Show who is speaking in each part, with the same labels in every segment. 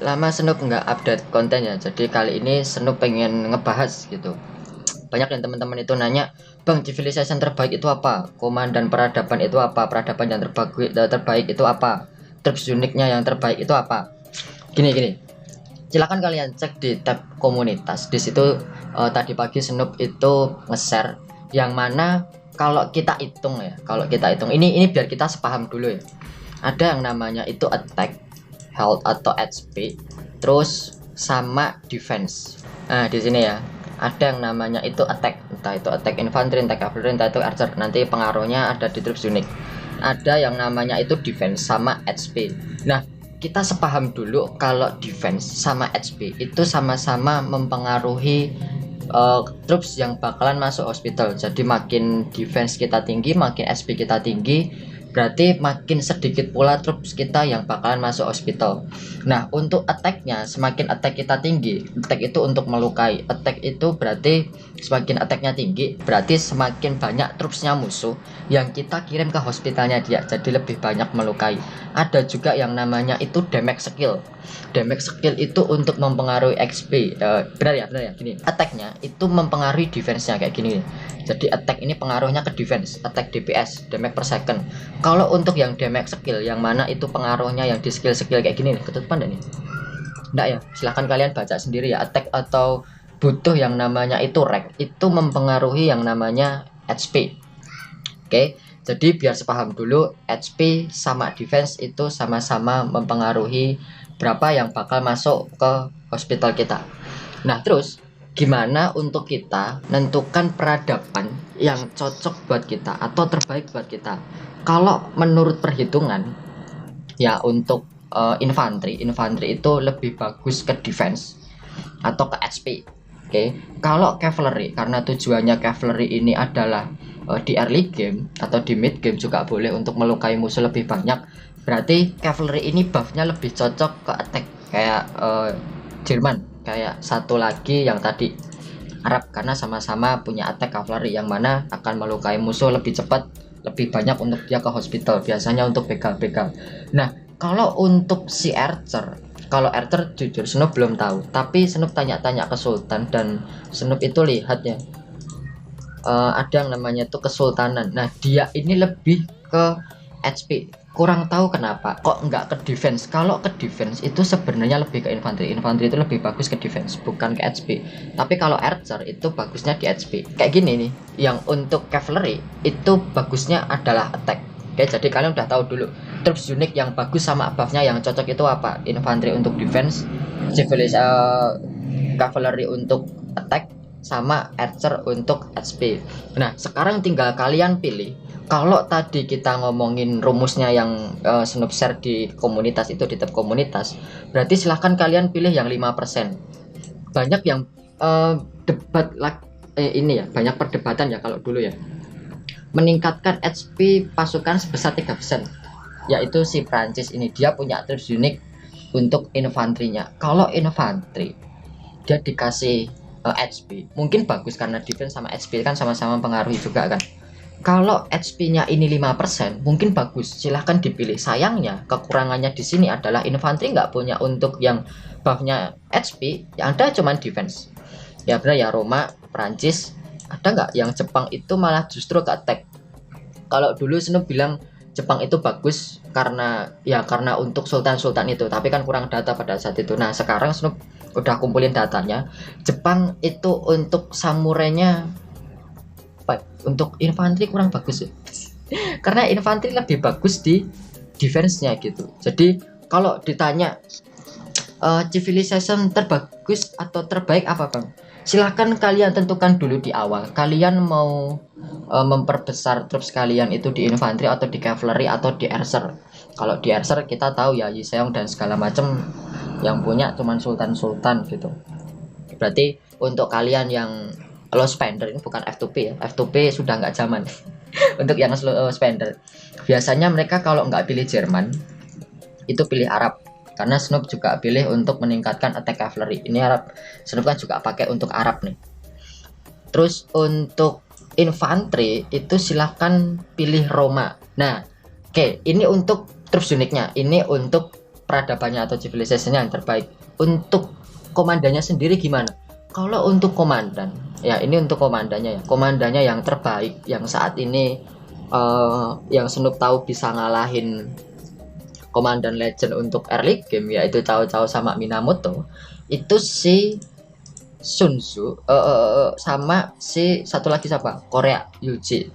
Speaker 1: Lama Snoop nggak update kontennya. Jadi kali ini Snoop pengen ngebahas gitu. Banyak yang teman-teman itu nanya, Bang, civilization terbaik itu apa? Komandan peradaban itu apa? Peradaban yang terbaik itu apa? Troops uniknya yang terbaik itu apa? Gini. Silakan kalian cek di tab komunitas. Di situ tadi pagi Snoop itu nge-share yang mana kalau kita hitung ya, ini biar kita sepaham dulu ya. Ada yang namanya itu attack, health atau HP, terus sama defense. Nah, di sini ya, ada yang namanya itu attack, entah itu attack infantry, entah cavalry, entah itu archer. Nanti pengaruhnya ada di troops unit. Ada yang namanya itu defense sama HP. Nah, kita sepaham dulu kalau defense sama HP itu sama-sama mempengaruhi troops yang bakalan masuk hospital. Jadi makin defense kita tinggi, makin SP kita tinggi, berarti makin sedikit pula troops kita yang bakalan masuk hospital. Nah, untuk attack-nya, semakin attack kita tinggi, attack itu untuk melukai. Attack itu berarti semakin attack-nya tinggi, berarti semakin banyak troops-nya musuh yang kita kirim ke hospitalnya dia, jadi lebih banyak melukai. Ada juga yang namanya itu damage skill. Damage skill itu untuk mempengaruhi XP. Benar ya, gini. Attack-nya itu mempengaruhi defense-nya kayak gini. Jadi attack ini pengaruhnya ke defense, attack DPS, damage per second. Kalau untuk yang damage skill, yang mana itu pengaruhnya yang di skill-skill kayak gini nih, ketutupan enggak nih? Enggak ya, silahkan kalian baca sendiri ya. Attack atau butuh yang namanya itu rank, itu mempengaruhi yang namanya HP. Oke, jadi biar sepaham dulu, HP sama defense itu sama-sama mempengaruhi berapa yang bakal masuk ke hospital kita. Nah, terus gimana untuk kita menentukan peradaban yang cocok buat kita atau terbaik buat kita? Kalau menurut perhitungan ya, untuk infanteri itu lebih bagus ke defense atau ke HP. Oke, kalau cavalry, karena tujuannya cavalry ini adalah di early game atau di mid game juga boleh untuk melukai musuh lebih banyak, berarti cavalry ini buffnya lebih cocok ke attack kayak Jerman, kayak satu lagi yang tadi Arab, karena sama-sama punya attack cavalry yang mana akan melukai musuh lebih cepat, lebih banyak untuk dia ke hospital, biasanya untuk begal-begal. Nah, kalau untuk si archer, kalau archer jujur Snoop belum tahu, tapi Snoop tanya-tanya ke Sultan dan Snoop itu lihat ya, ada yang namanya itu kesultanan. Nah, dia ini lebih ke HP. Kurang tahu kenapa kok nggak ke defense. Kalau ke defense itu sebenarnya lebih ke infanteri. Infanteri itu lebih bagus ke defense, bukan ke HP. Tapi kalau archer itu bagusnya di HP. Kayak gini nih, yang untuk cavalry itu bagusnya adalah attack. Oke, jadi kalian udah tahu dulu troops unik yang bagus sama buffnya yang cocok itu apa. Infanteri untuk defense, cavalry untuk attack, sama archer untuk HP. Nah, sekarang tinggal kalian pilih. Kalau tadi kita ngomongin rumusnya yang Snoop share di komunitas itu, di tab komunitas, berarti silahkan kalian pilih yang 5%. Banyak yang debat ini ya, banyak perdebatan ya kalau dulu ya. Meningkatkan HP pasukan sebesar 3%. Yaitu si Prancis ini, dia punya troops unik untuk infanterinya. Kalau infanteri dia dikasih HP, mungkin bagus karena defense sama HP kan sama-sama pengaruhi juga kan. Kalau HP-nya ini 5%, mungkin bagus, silahkan dipilih. Sayangnya kekurangannya di sini adalah infanteri nggak punya untuk yang buffnya HP, yang ada cuman defense. Ya benar ya, Roma, Prancis, ada nggak yang Jepang itu malah justru ke attack. Kalau dulu Snoop bilang Jepang itu bagus karena untuk sultan-sultan itu, tapi kan kurang data pada saat itu. Nah, sekarang Snoop udah kumpulin datanya. Jepang itu untuk samurainya, untuk infanteri kurang bagus ya. Karena infanteri lebih bagus di defense-nya gitu. Jadi kalau ditanya civilization terbagus atau terbaik apa, Bang? Silahkan kalian tentukan dulu di awal. Kalian mau memperbesar troops kalian itu di infanteri atau di cavalry atau di archer. Kalau di archer kita tahu ya, Yiseong dan segala macam yang punya cuman sultan-sultan gitu. Berarti untuk kalian yang low spender, ini bukan F2P ya, F2P sudah nggak zaman. Untuk yang slow spender, biasanya mereka kalau nggak pilih Jerman itu pilih Arab, karena Snoop juga pilih untuk meningkatkan attack cavalry. Ini Arab, Snoop kan juga pakai untuk Arab nih. Terus untuk infanteri itu silahkan pilih Roma. Nah, oke, ini untuk troops uniknya, ini untuk peradabannya atau civilization-nya yang terbaik. Untuk komandannya sendiri gimana? Kalau untuk komandan, ya ini untuk komandannya ya. Komandannya yang terbaik yang saat ini yang Snoop tahu bisa ngalahin komandan legend untuk early game, yaitu Cao Cao sama Minamoto, itu si Sun Tzu sama si satu lagi siapa? Korea Yuji.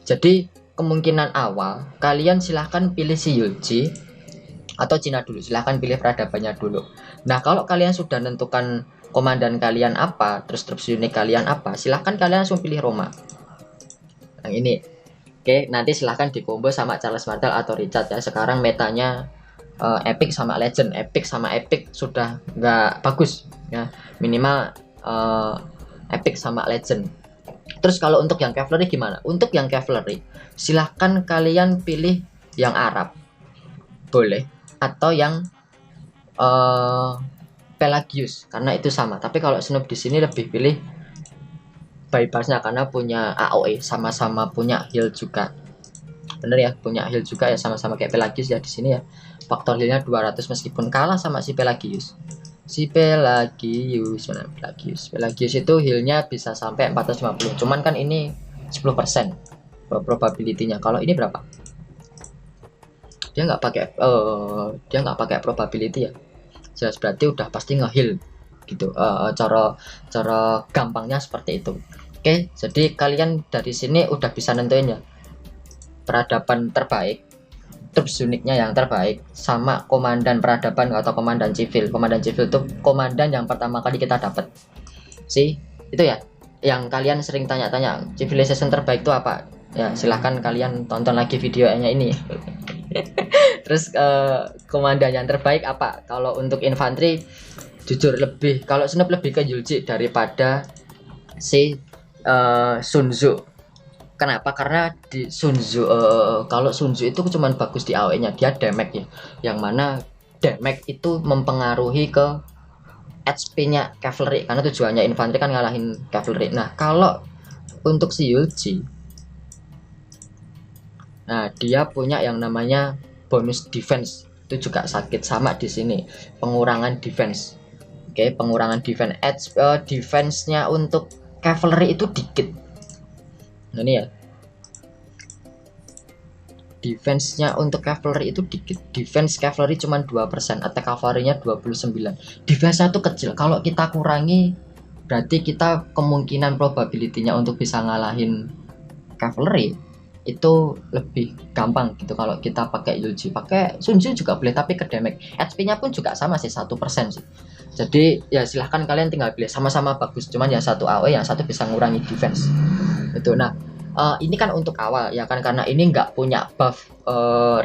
Speaker 1: Jadi kemungkinan awal kalian silahkan pilih si Yuji atau Cina dulu, silahkan pilih peradabannya dulu. Nah kalau kalian sudah menentukan komandan kalian apa, terus troops unit kalian apa, silahkan kalian langsung pilih Roma yang ini. Oke, nanti silahkan dikombo sama Charles Martel atau Richard ya. Sekarang metanya epic sama legend. Epic sama epic sudah nggak bagus ya, minimal epic sama legend. Terus kalau untuk yang cavalry gimana? Untuk yang cavalry silahkan kalian pilih yang Arab boleh, atau yang Pelagius karena itu sama. Tapi kalau Snoop di sini lebih pilih bypassnya karena punya AOE, sama-sama punya heal juga. Bener ya, punya heal juga ya, sama-sama kayak Pelagius ya di sini ya. Faktor healnya 200 meskipun kalah sama si Pelagius. Pelagius itu healnya bisa sampai 450. Cuman kan ini 10% probability-nya. Kalau ini berapa? Dia nggak pakai probability ya. Jelas berarti udah pasti nge-heal gitu. Cara gampangnya seperti itu. Oke, jadi kalian dari sini udah bisa nentuin ya peradaban terbaik, troops unitnya yang terbaik, sama komandan peradaban atau komandan civil. Komandan civil itu komandan yang pertama kali kita dapat sih, itu ya yang kalian sering tanya-tanya, civilization terbaik itu apa ya. Silahkan kalian tonton lagi videonya ini. Terus komandan yang terbaik apa? Kalau untuk infanteri jujur kalau Snoop lebih ke Yuji daripada si Sun Tzu. Kenapa? Karena di Sun Tzu kalau Sun Tzu itu cuma bagus di AOE-nya, dia damage ya. Yang mana damage itu mempengaruhi ke HP-nya cavalry karena tujuannya infanteri kan ngalahin cavalry. Nah, kalau untuk si Yuji, nah dia punya yang namanya bonus defense, itu juga sakit sama di sini, pengurangan defense. Oke, pengurangan defense. Defense-nya untuk cavalry itu dikit. Nah ini ya, defense-nya untuk cavalry itu dikit. Defense cavalry cuma 2%, attack cavalry-nya 29. Defense-nya itu kecil. Kalau kita kurangi, berarti kita kemungkinan probability-nya untuk bisa ngalahin cavalry itu lebih gampang gitu. Kalau kita pakai Yuji, pakai Sun Tzu juga boleh, tapi ke damage. HP-nya pun juga sama sih, 1% sih. Jadi ya silahkan kalian tinggal pilih, sama-sama bagus, cuman yang satu AOE, yang satu bisa ngurangi defense itu. Nah ini kan untuk awal ya kan, karena ini nggak punya buff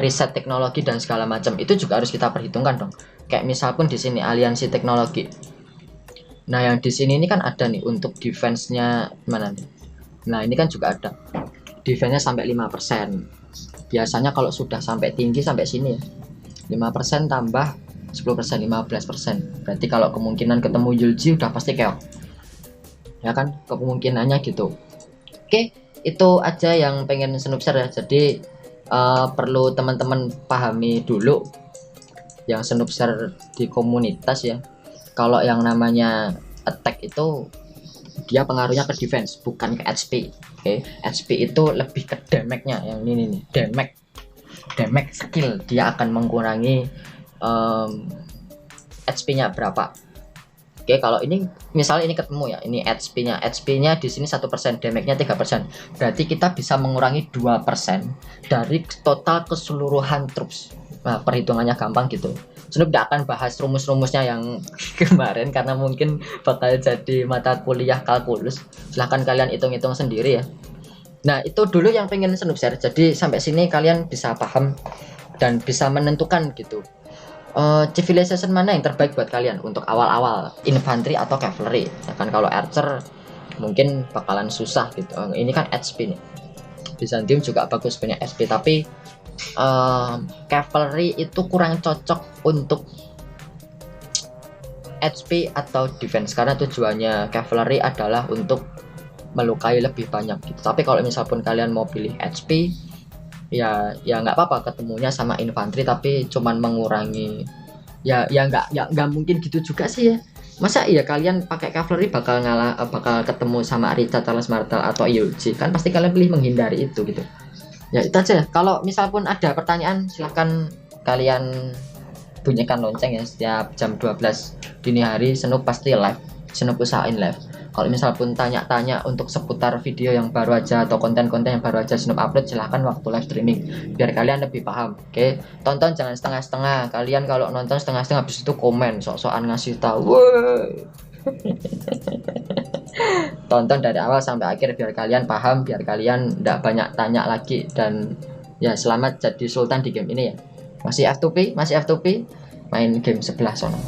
Speaker 1: reset teknologi dan segala macam, itu juga harus kita perhitungkan dong. Kayak misal pun di sini aliansi teknologi, nah yang di sini ini kan ada nih untuk defense-nya mana nih. Nah ini kan juga ada defense-nya sampai 5%. Biasanya kalau sudah sampai tinggi sampai sini ya, 5% tambah 10%, 15%. Berarti kalau kemungkinan ketemu Yuji udah pasti keok ya kan, kemungkinannya gitu. Oke, itu aja yang pengen Snoop share ya. Jadi perlu teman-teman pahami dulu yang Snoop share di komunitas ya. Kalau yang namanya attack itu dia pengaruhnya ke defense, bukan ke HP. Oke, HP itu lebih ke damage-nya. Yang ini nih, damage skill, dia akan mengurangi HP-nya berapa. Oke, kalau ini misalnya ini ketemu ya, ini HP-nya di sini 1%, damage-nya 3%. Berarti kita bisa mengurangi 2% dari total keseluruhan troops. Nah, perhitungannya gampang gitu. Snoop tidak akan bahas rumus-rumusnya yang kemarin karena mungkin bakal jadi mata kuliah kalkulus. Silahkan kalian hitung-hitung sendiri ya. Nah, itu dulu yang pengen Snoop share. Jadi sampai sini kalian bisa paham dan bisa menentukan gitu, civilization mana yang terbaik buat kalian untuk awal-awal, infanteri atau cavalry ya kan. Kalau archer mungkin bakalan susah gitu. Ini kan HP nih, Byzantium juga bagus punya HP, tapi cavalry itu kurang cocok untuk HP atau defense karena tujuannya cavalry adalah untuk melukai lebih banyak gitu. Tapi kalau misal pun kalian mau pilih HP ya nggak apa-apa ketemunya sama infanteri, tapi cuman mengurangi nggak mungkin gitu juga sih ya. Masa iya kalian pakai cavalry bakal ngalah, bakal ketemu sama Richard, Charles Martel atau Ioji, kan pasti kalian pilih menghindari itu gitu. Ya itu aja. Kalau misal pun ada pertanyaan silahkan kalian bunyikan lonceng ya, setiap jam 12 dini hari Snoop pasti live. Snoop usahain live. Kalau misal pun tanya-tanya untuk seputar video yang baru aja atau konten-konten yang baru aja Snoop upload, silahkan waktu live streaming biar kalian lebih paham. Oke, tonton jangan setengah-setengah. Kalian kalau nonton setengah-setengah habis itu komen sok-sokan ngasih tahu. Woi. Tonton dari awal sampai akhir biar kalian paham, biar kalian tidak banyak tanya lagi, dan ya selamat jadi sultan di game ini ya. Masih F2P, main game sebelah sono.